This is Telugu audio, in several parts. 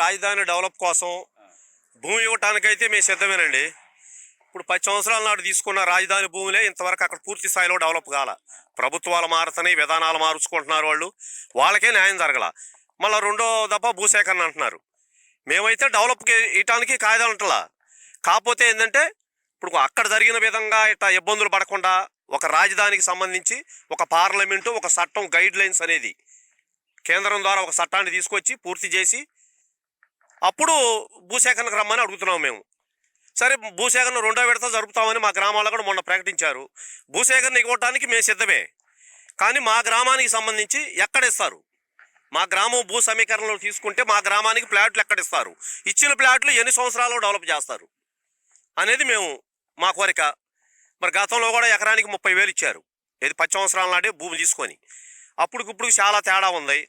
రాజధాని డెవలప్ కోసం భూమి ఇవ్వటానికైతే మేము సిద్ధమేనండి. ఇప్పుడు 10 సంవత్సరాల నాడు తీసుకున్న రాజధాని భూములే ఇంతవరకు అక్కడ పూర్తి స్థాయిలో డెవలప్ కాల. ప్రభుత్వాలు మారుతున్నాయి, విధానాలు మార్చుకుంటున్నారు, వాళ్ళకే న్యాయం జరగల. మళ్ళీ రెండో దఫా భూసేకరణ అంటున్నారు. మేమైతే డెవలప్కి ఇవ్వటానికి కాయిదాలు ఉంటలా. కాకపోతే ఏంటంటే ఇప్పుడు అక్కడ జరిగిన విధంగా ఇట్లా ఇబ్బందులు పడకుండా ఒక రాజధానికి సంబంధించి ఒక పార్లమెంటు, ఒక చట్టం, గైడ్ లైన్స్ అనేది కేంద్రం ద్వారా ఒక చట్టాన్ని తీసుకొచ్చి పూర్తి చేసి అప్పుడు భూసేకరణకు రమ్మని అడుగుతున్నాం మేము. సరే, భూసేకరణ రెండో విడత జరుపుతామని మా గ్రామాల్లో కూడా మొన్న ప్రకటించారు. భూసేకరణ ఇవ్వడానికి మేము సిద్ధమే, కానీ మా గ్రామానికి సంబంధించి ఎక్కడిస్తారు? మా గ్రామం భూ సమీకరణలో తీసుకుంటే మా గ్రామానికి ప్లాట్లు ఎక్కడిస్తారు? ఇచ్చిన ప్లాట్లు ఎన్ని సంవత్సరాలు డెవలప్ చేస్తారు అనేది మా కోరిక. మరి గతంలో కూడా ఎకరానికి 30,000 ఇచ్చారు, ఇది 10 సంవత్సరాల నాడే భూమి తీసుకొని. అప్పటికిప్పుడు చాలా తేడా ఉంది.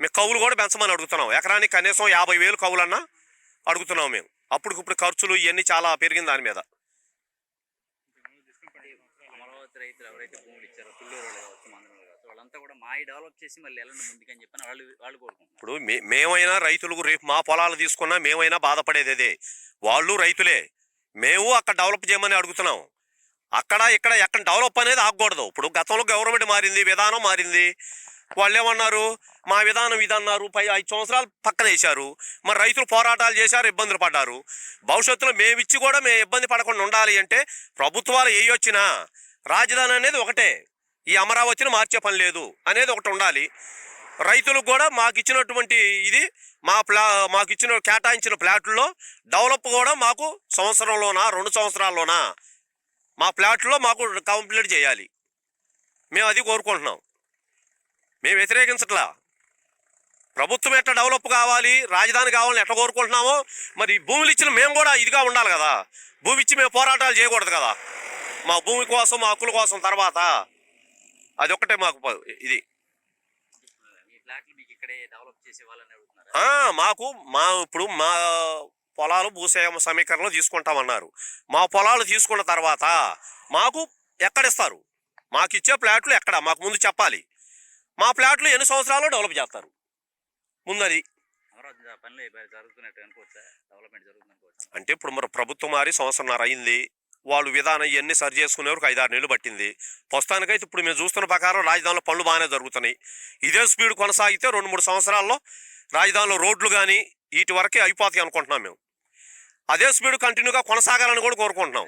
మేము కవులు కూడా పెంచమని అడుగుతున్నాం. ఎకరానికి కనీసం 50,000 కవులన్నా అడుగుతున్నాం మేము. అప్పటికిప్పుడు ఖర్చులు ఇవన్నీ చాలా పెరిగింది దాని మీద. అమరావతి రైతులు ఎవరైతే భూములు ఇచ్చారో, పిల్లూరు కావచ్చు, మందనలు కావచ్చు, వాళ్ళంతా కూడా మావి డెవలప్ చేసి మళ్ళీ వెళ్ళండి ముందుకని చెప్పని వాళ్ళు కోరుకుంటున్నారు. ఇప్పుడు మేమైనా రైతులకు రేపు మా పొలాలు తీసుకున్నా మేమైనా బాధపడేది అదే. వాళ్ళు రైతులే, మేము అక్కడ డెవలప్ చేయమని అడుగుతున్నాం. అక్కడ ఇక్కడ ఎక్కడ డెవలప్ అనేది ఆగకూడదు. ఇప్పుడు గతంలో గవర్నమెంట్ మారింది, విధానం మారింది. వాళ్ళు ఏమన్నారు, మా విధానం ఇదన్నారు. 5 సంవత్సరాలు పక్కన వేశారు. మరి రైతులు పోరాటాలు చేశారు, ఇబ్బందులు పడ్డారు. భవిష్యత్తులో మేమిచ్చి కూడా మేము ఇబ్బంది పడకుండా ఉండాలి అంటే ప్రభుత్వాలు ఏ వచ్చినా రాజధాని అనేది ఒకటే, ఈ అమరావతిని మార్చే పని లేదు అనేది ఒకటి ఉండాలి. రైతులకు కూడా మాకు ఇచ్చినటువంటి ఇది మాకు ఇచ్చిన కేటాయించిన ప్లాట్లలో డెవలప్ కూడా మాకు సంవత్సరంలోనా 2 సంవత్సరాల్లోనా మా ప్లాట్లో మాకు కంప్లీట్ చేయాలి. మేము అది కోరుకుంటున్నాం. మేము వ్యతిరేకించట్లా. ప్రభుత్వం ఎట్లా డెవలప్ కావాలి, రాజధాని కావాలని ఎట్లా కోరుకుంటున్నామో మరి భూములు ఇచ్చిన మేము కూడా ఇదిగా ఉండాలి కదా. భూమి ఇచ్చి మేము పోరాటాలు చేయకూడదు కదా. మా భూమి కోసం, మా హక్కుల కోసం తర్వాత అది ఒక్కటే మాకు ఇది. ఇప్పుడు మా పొలాలు సమీకరణలో తీసుకుంటామన్నారు. మా పొలాలు తీసుకున్న తర్వాత మాకు ఎక్కడిస్తారు? మాకు ఇచ్చే ప్లాట్లు ఎక్కడ మాకు ముందు చెప్పాలి. మా ప్లాట్లు ఎన్ని సంవత్సరాలు డెవలప్ చేస్తారు ముందది అంటే. ఇప్పుడు మరి ప్రభుత్వం మారి 1.5 సంవత్సరం అయింది. వాళ్ళు విధానం ఇవన్నీ సరి చేసుకునే వరకు 5-6 నెలలు పట్టింది. ప్రస్తుతానికైతే ఇప్పుడు మేము చూస్తున్న ప్రకారం రాజధానిలో పనులు బాగానే జరుగుతున్నాయి. ఇదే స్పీడ్ కొనసాగితే 2-3 సంవత్సరాల్లో రాజధానిలో రోడ్లు కానీ వీటి వరకే అయిపోతాయి అనుకుంటున్నాం మేము. అదే స్పీడ్ కంటిన్యూగా కొనసాగాలని కూడా కోరుకుంటున్నాం.